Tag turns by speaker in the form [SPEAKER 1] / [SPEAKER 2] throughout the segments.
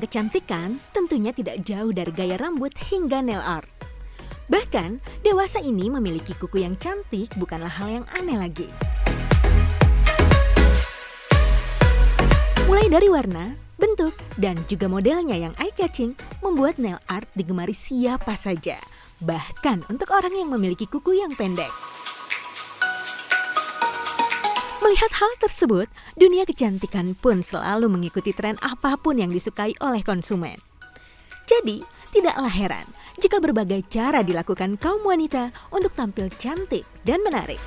[SPEAKER 1] tentang kecantikan, tentunya tidak jauh dari gaya rambut hingga nail art. Bahkan, dewasa ini memiliki kuku yang cantik bukanlah hal yang aneh lagi. Mulai dari warna, bentuk, dan juga modelnya yang eye-catching membuat nail art digemari siapa saja, bahkan untuk orang yang memiliki kuku yang pendek. Melihat hal tersebut, dunia kecantikan pun selalu mengikuti tren apapun yang disukai oleh konsumen. Jadi, tidaklah heran jika berbagai cara dilakukan kaum wanita untuk tampil cantik dan menarik.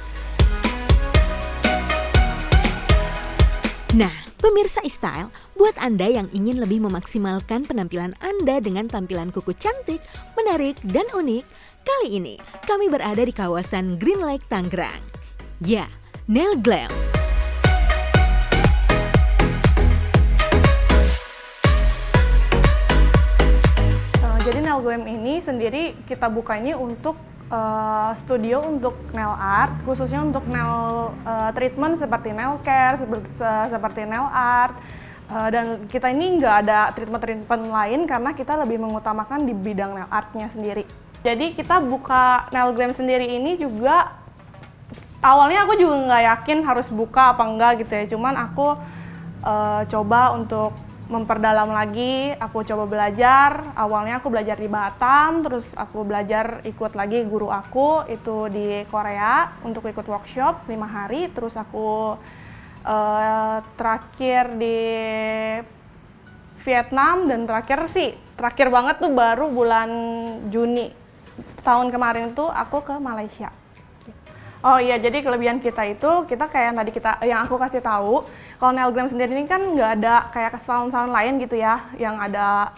[SPEAKER 1] Nah, pemirsa iStyle, buat Anda yang ingin lebih memaksimalkan penampilan Anda dengan tampilan kuku cantik, menarik, dan unik, kali ini kami berada di kawasan Green Lake, Tangerang. Ya, Nail Glam.
[SPEAKER 2] Jadi Nail Glam ini sendiri kita buka ini untuk studio untuk nail art, khususnya untuk nail treatment seperti nail care, seperti nail art. Dan kita ini nggak ada treatment lain karena kita lebih mengutamakan di bidang nail artnya sendiri. Jadi kita buka Nail Glam sendiri ini juga awalnya aku juga nggak yakin harus buka apa enggak gitu ya, cuman aku coba untuk memperdalam lagi, aku coba belajar. Awalnya aku belajar di Batam, terus aku belajar ikut lagi guru aku itu di Korea untuk ikut workshop 5 hari, terus aku terakhir di Vietnam, dan terakhir banget tuh baru bulan Juni tahun kemarin tuh aku ke Malaysia. Oh iya, jadi kelebihan kita itu, kita kayak yang tadi yang aku kasih tahu, kalau Nail Glam sendiri ini kan nggak ada kayak salon-salon lain gitu ya, yang ada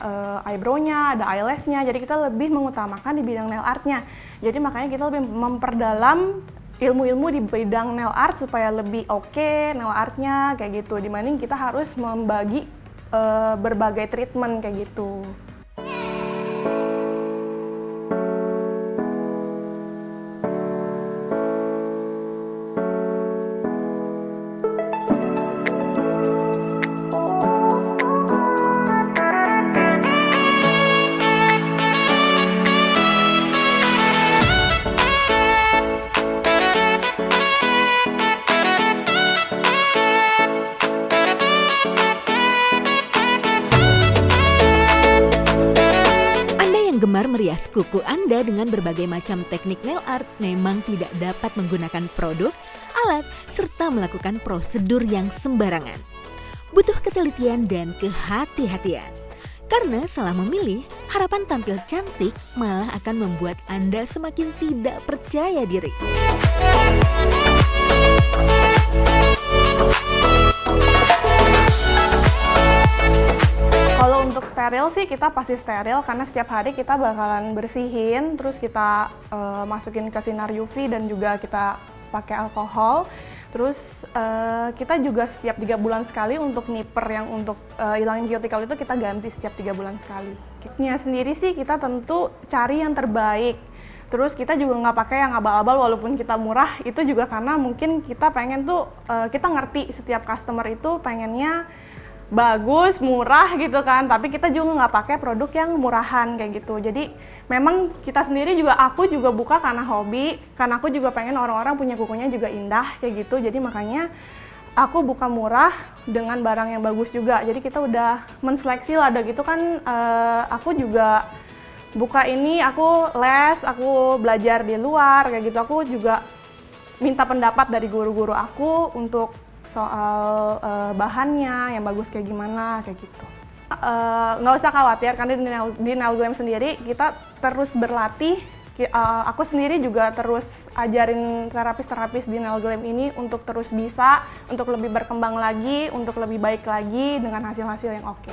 [SPEAKER 2] eyebrow-nya, ada eyelash-nya, jadi kita lebih mengutamakan di bidang nail art-nya. Jadi makanya kita lebih memperdalam ilmu-ilmu di bidang nail art supaya lebih oke nail art-nya kayak gitu, dibanding kita harus membagi berbagai treatment kayak gitu.
[SPEAKER 1] Gemar merias kuku Anda dengan berbagai macam teknik nail art memang tidak dapat menggunakan produk, alat, serta melakukan prosedur yang sembarangan. Butuh ketelitian dan kehati-hatian. Karena salah memilih, harapan tampil cantik malah akan membuat Anda semakin tidak percaya diri.
[SPEAKER 2] Kalau untuk steril sih kita pasti steril, karena setiap hari kita bakalan bersihin, terus kita masukin ke sinar UV dan juga kita pakai alkohol. Terus kita juga setiap 3 bulan sekali untuk nipper yang untuk hilangin cuticle itu kita ganti setiap 3 bulan sekali. Kitnya sendiri sih kita tentu cari yang terbaik. Terus kita juga nggak pakai yang abal-abal walaupun kita murah, itu juga karena mungkin kita pengen tuh, kita ngerti setiap customer itu pengennya bagus, murah gitu kan, tapi kita juga nggak pakai produk yang murahan kayak gitu. Jadi memang kita sendiri juga, aku juga buka karena hobi, karena aku juga pengen orang-orang punya kukunya juga indah kayak gitu. Jadi makanya aku buka murah dengan barang yang bagus juga. Jadi kita udah menseleksi lah, ada gitu kan. Aku juga buka ini, aku les, aku belajar di luar kayak gitu. Aku juga minta pendapat dari guru-guru aku untuk soal bahannya yang bagus kayak gimana kayak gitu. Nggak usah khawatir, karena di Nail Glam sendiri kita terus berlatih. Aku sendiri juga terus ajarin terapis-terapis di Nail Glam ini untuk terus bisa, untuk lebih berkembang lagi, untuk lebih baik lagi dengan hasil-hasil yang oke.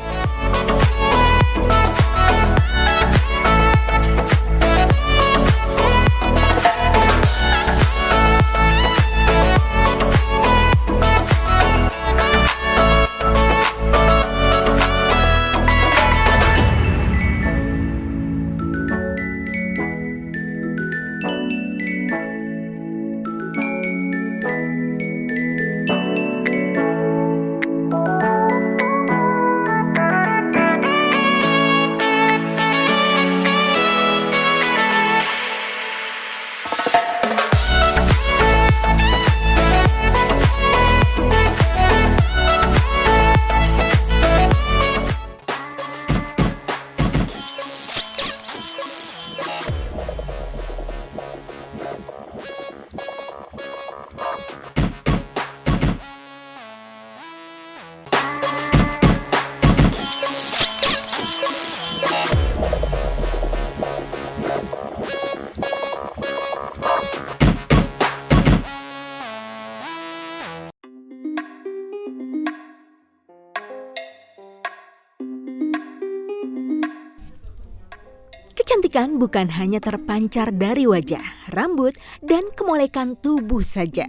[SPEAKER 1] Kecantikan bukan hanya terpancar dari wajah, rambut, dan kemolekan tubuh saja.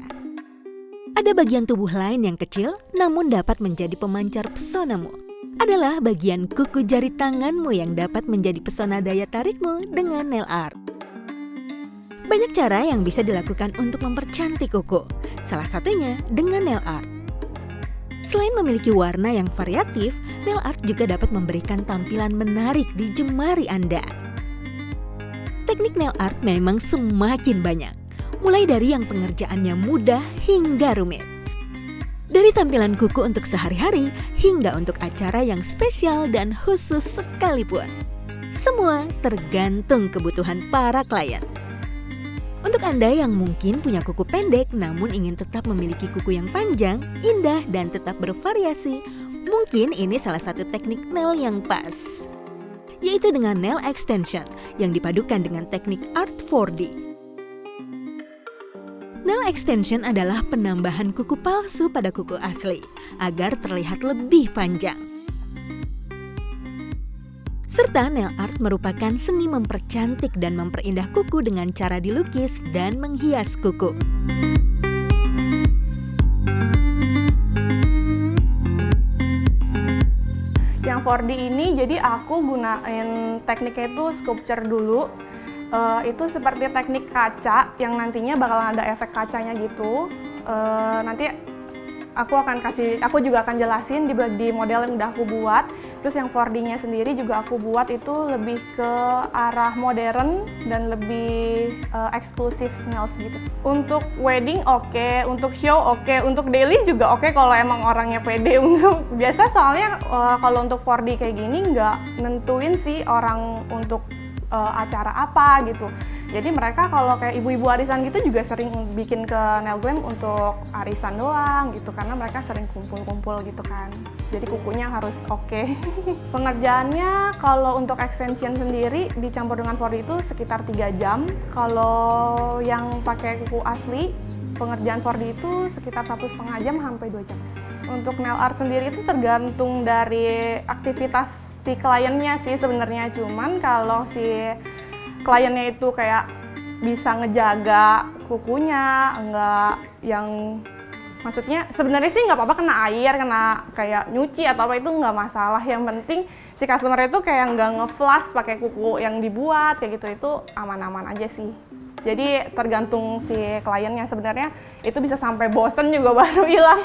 [SPEAKER 1] Ada bagian tubuh lain yang kecil namun dapat menjadi pemancar pesonamu. Adalah bagian kuku jari tanganmu yang dapat menjadi pesona daya tarikmu dengan nail art. Banyak cara yang bisa dilakukan untuk mempercantik kuku, salah satunya dengan nail art. Selain memiliki warna yang variatif, nail art juga dapat memberikan tampilan menarik di jemari Anda. Teknik nail art memang semakin banyak, mulai dari yang pengerjaannya mudah hingga rumit. Dari tampilan kuku untuk sehari-hari hingga untuk acara yang spesial dan khusus sekalipun. Semua tergantung kebutuhan para klien. Untuk Anda yang mungkin punya kuku pendek namun ingin tetap memiliki kuku yang panjang, indah, dan tetap bervariasi, mungkin ini salah satu teknik nail yang pas. Yaitu dengan nail extension yang dipadukan dengan teknik art 4D. Nail extension adalah penambahan kuku palsu pada kuku asli agar terlihat lebih panjang. Serta nail art merupakan seni mempercantik dan memperindah kuku dengan cara dilukis dan menghias kuku.
[SPEAKER 2] Yang 4D ini jadi aku gunain tekniknya itu sculpture dulu. Itu seperti teknik kaca yang nantinya bakalan ada efek kacanya gitu. Nanti aku juga akan jelasin di model yang udah aku buat. Terus yang 4D-nya sendiri juga aku buat itu lebih ke arah modern dan lebih eksklusif nails gitu. Untuk wedding oke, untuk show oke, untuk daily juga oke kalau emang orangnya pede untuk biasa soalnya kalau untuk 4D kayak gini nggak nentuin sih orang untuk acara apa gitu. Jadi mereka kalau kayak ibu-ibu arisan gitu juga sering bikin ke nail glam untuk arisan doang gitu karena mereka sering kumpul-kumpul gitu kan. Jadi kukunya harus oke. Pengerjaannya kalau untuk extension sendiri dicampur dengan 4D itu sekitar 3 jam. Kalau yang pakai kuku asli pengerjaan 4D itu sekitar 1,5 jam sampai 2 jam. Untuk nail art sendiri itu tergantung dari aktivitas si kliennya sih sebenarnya, cuman kalau si kliennya itu kayak bisa ngejaga kukunya, enggak yang maksudnya sebenarnya sih nggak apa-apa kena air, kena kayak nyuci atau apa itu nggak masalah. Yang penting si customer itu kayak nggak ngeflash pakai kuku yang dibuat kayak gitu, itu aman-aman aja sih. Jadi tergantung si kliennya sebenarnya, itu bisa sampai bosen juga baru hilang.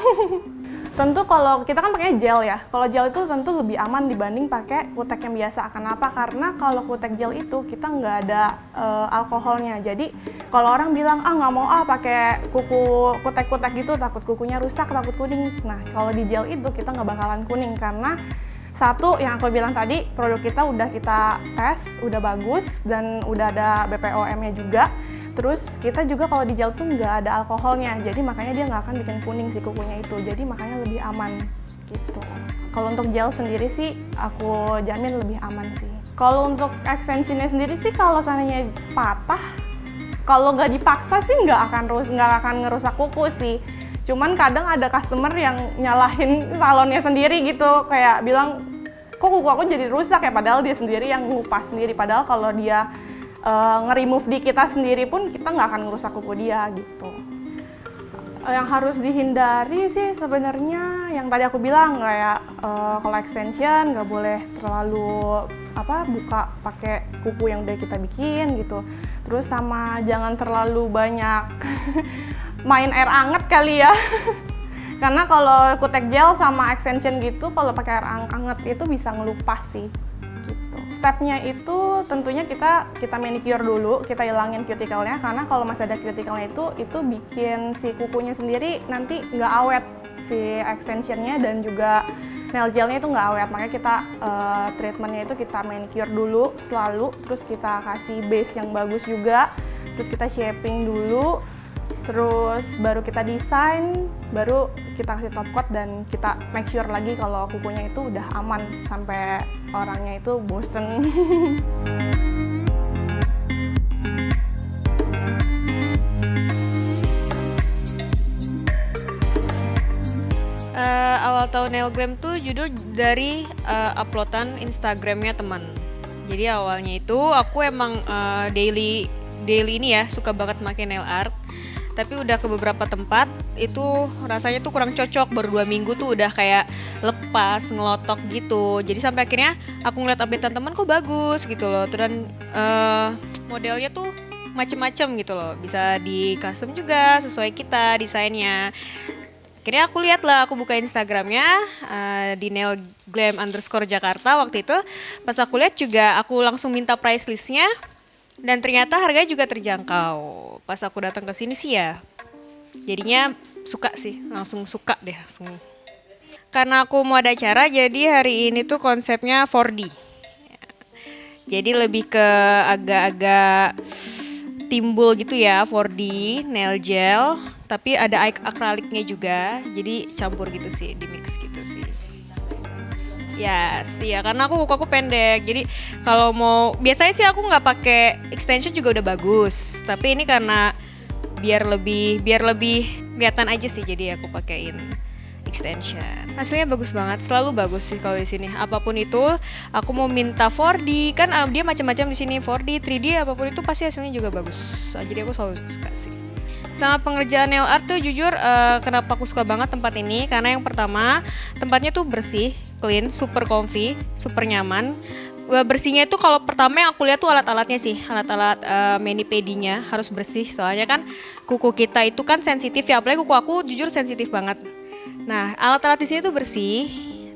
[SPEAKER 2] Tentu kalau kita kan pakai gel ya, kalau gel itu tentu lebih aman dibanding pakai kutek yang biasa. Kenapa? Karena kalau kutek gel itu kita nggak ada alkoholnya. Jadi kalau orang bilang nggak mau pakai kutek-kutek gitu, takut kukunya rusak, takut kuning. Nah kalau di gel itu kita nggak bakalan kuning karena satu yang aku bilang tadi, produk kita udah kita tes, udah bagus dan udah ada BPOM-nya juga. Terus kita juga kalau di gel tuh nggak ada alkoholnya, jadi makanya dia nggak akan bikin kuning si kukunya itu, jadi makanya lebih aman gitu. Kalau untuk gel sendiri sih aku jamin lebih aman sih. Kalau untuk extensionnya sendiri sih kalau seandainya patah, kalau nggak dipaksa sih nggak akan ngerusak kuku sih. Cuman kadang ada customer yang nyalahin salonnya sendiri gitu, kayak bilang kok kuku aku jadi rusak ya, padahal dia sendiri yang ngupas sendiri. Padahal kalau dia nge-remove di kita sendiri pun kita nggak akan ngerusak kuku dia gitu. Yang harus dihindari sih sebenarnya yang tadi aku bilang kayak kalau extension nggak boleh terlalu buka pakai kuku yang udah kita bikin gitu. Terus sama jangan terlalu banyak main air anget kali ya. Karena kalau kutek gel sama extension gitu kalau pakai air anget itu bisa ngelupas sih. Stepnya itu tentunya kita manicure dulu, kita hilangin cuticle-nya karena kalau masih ada cuticle-nya itu bikin si kukunya sendiri nanti nggak awet si extension-nya dan juga nail gel-nya itu nggak awet. Makanya kita treatment-nya itu kita manicure dulu selalu, terus kita kasih base yang bagus juga, terus kita shaping dulu, terus baru kita desain, baru kita kasih top coat dan kita make sure lagi kalau kukunya itu udah aman sampai orangnya itu bosen.
[SPEAKER 3] Awal tahu nail glam tuh judul dari uploadan Instagramnya teman. Jadi awalnya itu aku emang daily ini ya suka banget pakai nail art. Tapi udah ke beberapa tempat itu rasanya tuh kurang cocok, baru 2 minggu tuh udah kayak lepas, ngelotok gitu. Jadi sampai akhirnya aku ngeliat updatean teman kok bagus gitu loh. Dan modelnya tuh macem-macem gitu loh, bisa di custom juga sesuai kita desainnya. Akhirnya aku lihat lah, aku buka Instagramnya di nailglam_Jakarta waktu itu. Pas aku lihat juga aku langsung minta price listnya. Dan ternyata harganya juga terjangkau. Pas aku datang ke sini sih ya, jadinya suka sih, langsung suka deh. Karena aku mau ada acara, jadi hari ini tuh konsepnya 4D. Jadi lebih ke agak-agak timbul gitu ya, 4D, nail gel. Tapi ada akriliknya juga, jadi campur gitu sih, di mix gitu sih. Yes, ya karena kuku aku pendek, jadi kalau mau biasanya sih aku nggak pakai extension juga udah bagus. Tapi ini karena biar lebih kelihatan aja sih, jadi aku pakein extension. Hasilnya bagus banget, selalu bagus sih kalau di sini. Apapun itu, aku mau minta 4D kan dia macam-macam di sini 4D, 3D apapun itu pasti hasilnya juga bagus. Jadi aku selalu suka sih. Sama pengerjaan nail art tuh jujur kenapa aku suka banget tempat ini, karena yang pertama tempatnya tuh bersih, clean, super comfy, super nyaman. Bersihnya itu kalau pertama yang aku lihat tuh alat-alatnya sih, alat-alat mani-pedinya harus bersih, soalnya kan kuku kita itu kan sensitif ya, apalagi kuku aku jujur sensitif banget. Nah alat-alat di sini tuh bersih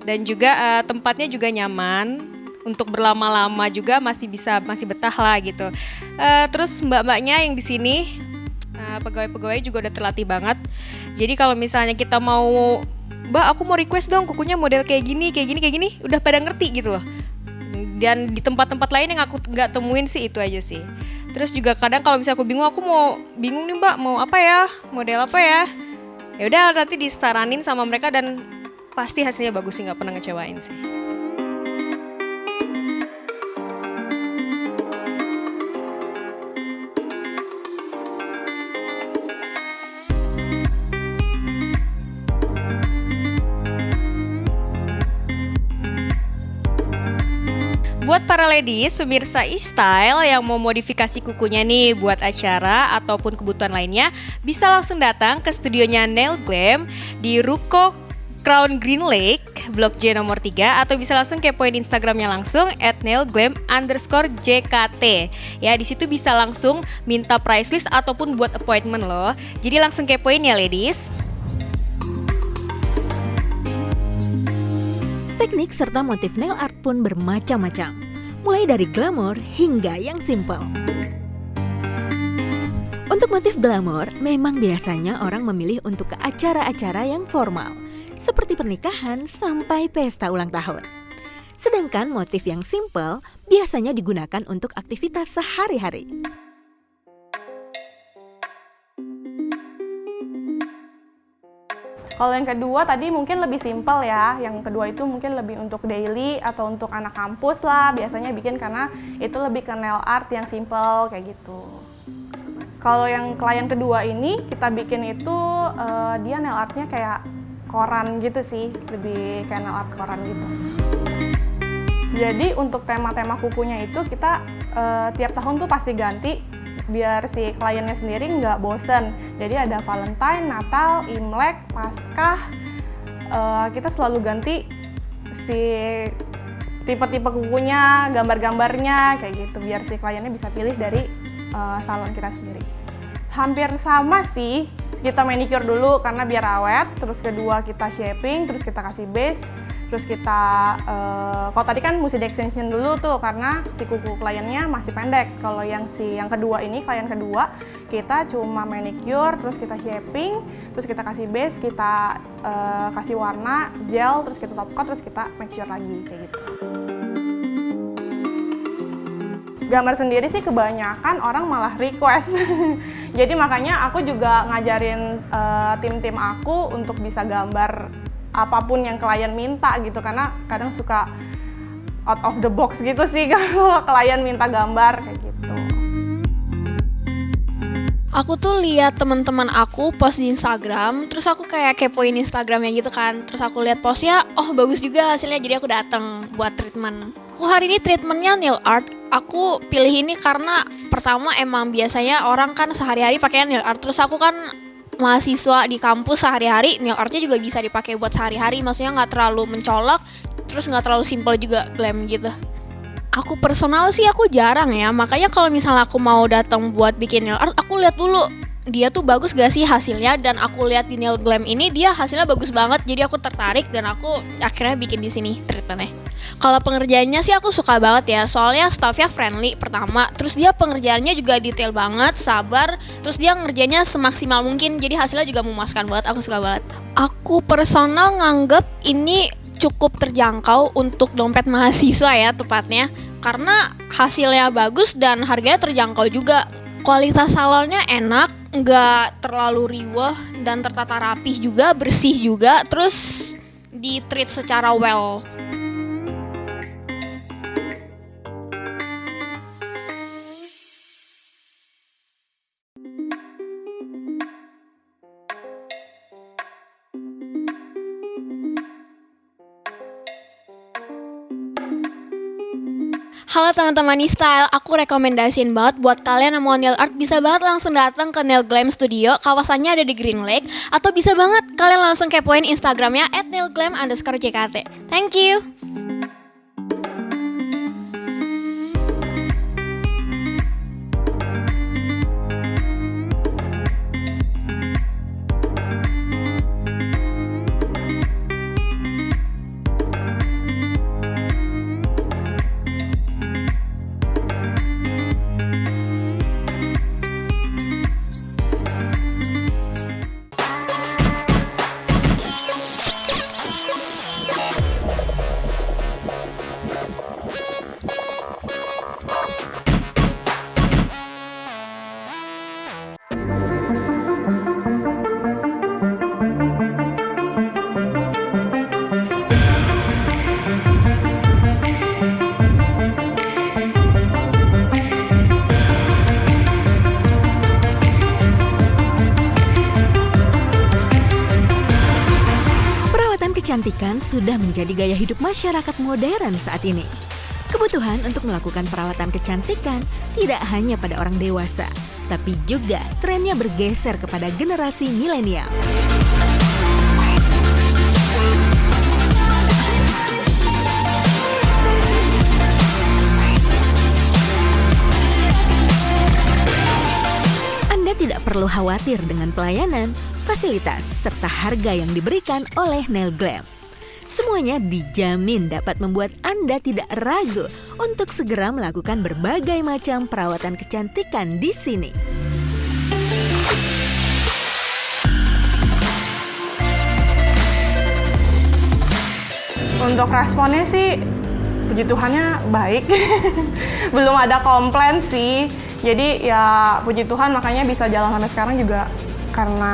[SPEAKER 3] dan juga tempatnya juga nyaman. Untuk berlama-lama juga masih betah lah gitu. Terus mbak-mbaknya yang di sini pegawai-pegawai juga udah terlatih banget. Jadi kalau misalnya kita mau, Mbak aku mau request dong kukunya model kayak gini, udah pada ngerti gitu loh. Dan di tempat-tempat lain yang aku nggak temuin sih itu aja sih. Terus juga kadang kalau misalnya aku bingung nih Mbak mau apa ya, model apa ya. Ya udah nanti disaranin sama mereka dan pasti hasilnya bagus sih, nggak pernah ngecewain sih. Buat para ladies, pemirsa e-style yang mau modifikasi kukunya nih buat acara ataupun kebutuhan lainnya, bisa langsung datang ke studionya Nail Glam di Ruko Crown Green Lake, Blok J nomor 3, atau bisa langsung kepoin Instagramnya langsung @nailglam_JKT. Ya, di situ bisa langsung minta price list ataupun buat appointment loh. Jadi langsung kepoin ya ladies.
[SPEAKER 1] Teknik serta motif nail art pun bermacam-macam, mulai dari glamor hingga yang simple. Untuk motif glamor, memang biasanya orang memilih untuk ke acara-acara yang formal, seperti pernikahan sampai pesta ulang tahun. Sedangkan motif yang simple biasanya digunakan untuk aktivitas sehari-hari.
[SPEAKER 2] Kalau yang kedua tadi mungkin lebih simpel ya. Yang kedua itu mungkin lebih untuk daily atau untuk anak kampus lah. Biasanya bikin karena itu lebih ke nail art yang simpel kayak gitu. Kalau yang klien kedua ini kita bikin itu dia nail artnya kayak koran gitu sih. Lebih kayak nail art koran gitu. Jadi untuk tema-tema kukunya itu kita tiap tahun tuh pasti ganti. Biar si kliennya sendiri nggak bosen. Jadi ada Valentine, Natal, Imlek, Paskah, kita selalu ganti si tipe-tipe kukunya, gambar-gambarnya kayak gitu. Biar si kliennya bisa pilih dari salon kita sendiri. Hampir sama sih, kita manicure dulu karena biar awet. Terus kedua kita shaping, terus kita kasih base. Terus kita, kalau tadi kan mesti di extension dulu tuh karena si kuku kliennya masih pendek. Kalau yang kedua ini, klien kedua, kita cuma manicure, terus kita shaping, terus kita kasih base, kita kasih warna, gel, terus kita top coat, terus kita make sure lagi, kayak gitu. Gambar sendiri sih kebanyakan orang malah request. Jadi makanya aku juga ngajarin tim-tim aku untuk bisa gambar apapun yang klien minta gitu, karena kadang suka out of the box gitu sih kalau klien minta gambar kayak gitu.
[SPEAKER 4] Aku tuh lihat teman-teman aku post di Instagram, terus aku kayak kepoin Instagramnya gitu kan. Terus aku lihat postnya, oh bagus juga hasilnya, jadi aku datang buat treatment. Aku hari ini treatmentnya nail art. Aku pilih ini karena pertama emang biasanya orang kan sehari-hari pakai nail art. Terus aku kan mahasiswa di kampus sehari-hari, nail artnya juga bisa dipakai buat sehari-hari. Maksudnya nggak terlalu mencolok, terus nggak terlalu simple juga, glam gitu. Aku personal sih aku jarang ya, makanya kalau misalnya aku mau datang buat bikin nail art, aku lihat dulu dia tuh bagus gak sih hasilnya, dan aku lihat di nail glam ini dia hasilnya bagus banget, jadi aku tertarik dan aku akhirnya bikin di sini treatmentnya. Kalau pengerjaannya sih aku suka banget ya, soalnya staffnya friendly pertama, terus dia pengerjaannya juga detail banget, sabar, terus dia ngerjainnya semaksimal mungkin, jadi hasilnya juga memuaskan banget, aku suka banget. Aku personal nganggep ini cukup terjangkau untuk dompet mahasiswa ya tepatnya, karena hasilnya bagus dan harganya terjangkau juga. Kualitas salonnya enak, nggak terlalu riweh dan tertata rapih juga, bersih juga, terus di treat secara well. Halo teman-teman Nistyle, aku rekomendasiin banget buat kalian yang mau nail art, bisa banget langsung datang ke Nail Glam Studio, kawasannya ada di Green Lake, atau bisa banget kalian langsung kepoin Instagramnya @nailglam_jkt. Thank you!
[SPEAKER 1] Kecantikan sudah menjadi gaya hidup masyarakat modern saat ini. Kebutuhan untuk melakukan perawatan kecantikan tidak hanya pada orang dewasa, tapi juga trennya bergeser kepada generasi milenial. Anda tidak perlu khawatir dengan pelayanan, fasilitas, serta harga yang diberikan oleh Nail Glam. Semuanya dijamin dapat membuat Anda tidak ragu untuk segera melakukan berbagai macam perawatan kecantikan di sini.
[SPEAKER 2] Untuk responnya sih, puji Tuhannya baik. Belum ada komplain sih. Jadi ya puji Tuhan makanya bisa jalan sampai sekarang juga karena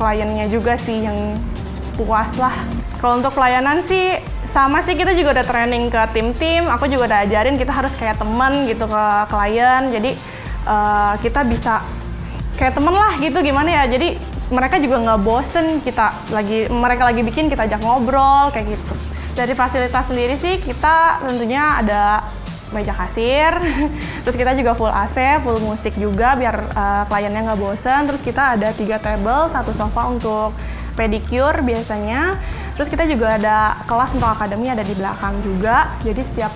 [SPEAKER 2] kliennya juga sih yang puas lah. Kalau untuk pelayanan sih sama sih, kita juga udah training ke tim-tim, aku juga udah ajarin kita harus kayak teman gitu ke klien. Jadi kita bisa kayak temen lah gitu, gimana ya. Jadi mereka juga nggak bosen, mereka lagi bikin kita ajak ngobrol kayak gitu. Dari fasilitas sendiri sih kita tentunya ada meja kasir, terus kita juga full AC, full musik juga biar kliennya nggak bosan. Terus kita ada 3 table, 1 sofa untuk pedicure biasanya. Terus kita juga ada kelas untuk akademi ada di belakang juga. Jadi setiap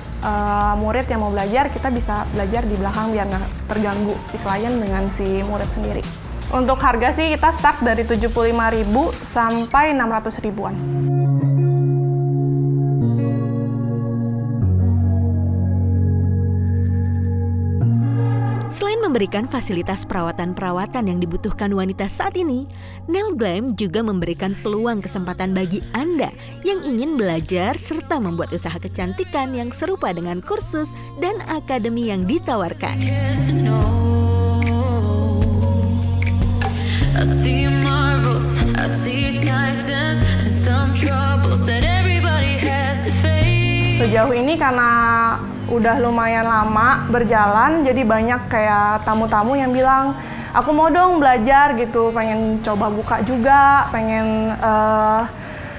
[SPEAKER 2] murid yang mau belajar, kita bisa belajar di belakang biar nggak terganggu si klien dengan si murid sendiri. Untuk harga sih kita start dari 75.000 sampai 600 ribuan.
[SPEAKER 1] Selain memberikan fasilitas perawatan-perawatan yang dibutuhkan wanita saat ini, Nail Glam juga memberikan peluang kesempatan bagi Anda yang ingin belajar serta membuat usaha kecantikan yang serupa dengan kursus dan akademi yang ditawarkan.
[SPEAKER 2] Sejauh ini karena udah lumayan lama berjalan, jadi banyak kayak tamu-tamu yang bilang, aku mau dong belajar gitu, pengen coba buka juga, pengen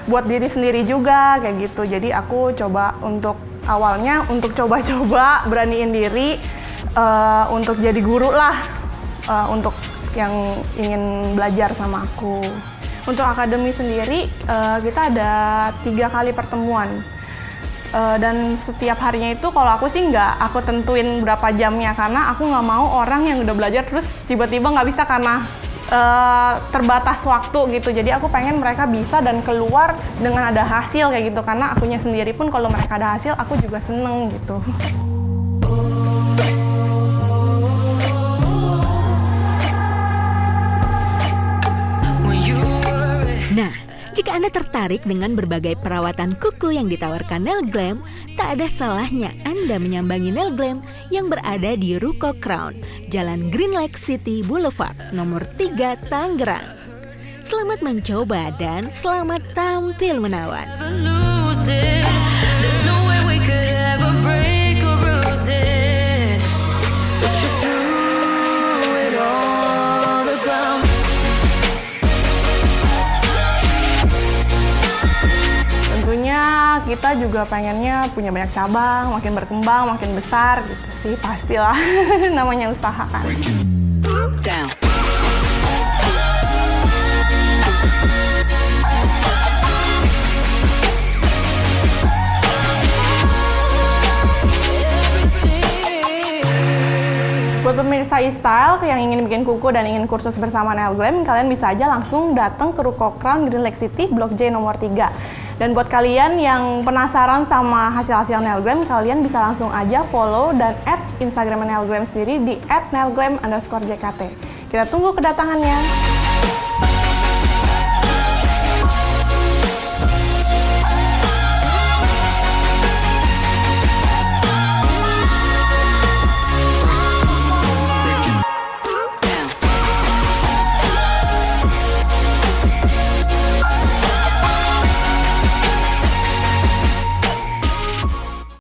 [SPEAKER 2] buat diri sendiri juga kayak gitu. Jadi aku coba untuk awalnya untuk coba-coba beraniin diri untuk jadi guru lah untuk yang ingin belajar sama aku. Untuk akademi sendiri kita ada 3 kali pertemuan. Dan setiap harinya itu kalau aku sih nggak aku tentuin berapa jamnya, karena aku nggak mau orang yang udah belajar terus tiba-tiba nggak bisa karena terbatas waktu gitu. Jadi aku pengen mereka bisa dan keluar dengan ada hasil kayak gitu, karena akunya sendiri pun kalau mereka ada hasil aku juga seneng gitu.
[SPEAKER 1] Nah, jika Anda tertarik dengan berbagai perawatan kuku yang ditawarkan Nail Glam, tak ada salahnya Anda menyambangi Nail Glam yang berada di Ruko Crown, Jalan Green Lake City Boulevard, nomor 3, Tangerang. Selamat mencoba dan selamat tampil menawan.
[SPEAKER 2] Kita juga pengennya punya banyak cabang, makin berkembang, makin besar gitu sih, pastilah. Namanya usaha kan. Buat pemirsa e-style yang ingin bikin kuku dan ingin kursus bersama Nail Glam, kalian bisa aja langsung datang ke Ruko Crown Green Lake City, Blok J nomor 3. Dan buat kalian yang penasaran sama hasil-hasil Nail Glam, kalian bisa langsung aja follow dan add Instagram Nail Glam sendiri di @nailglam_jkt. Kita tunggu kedatangannya.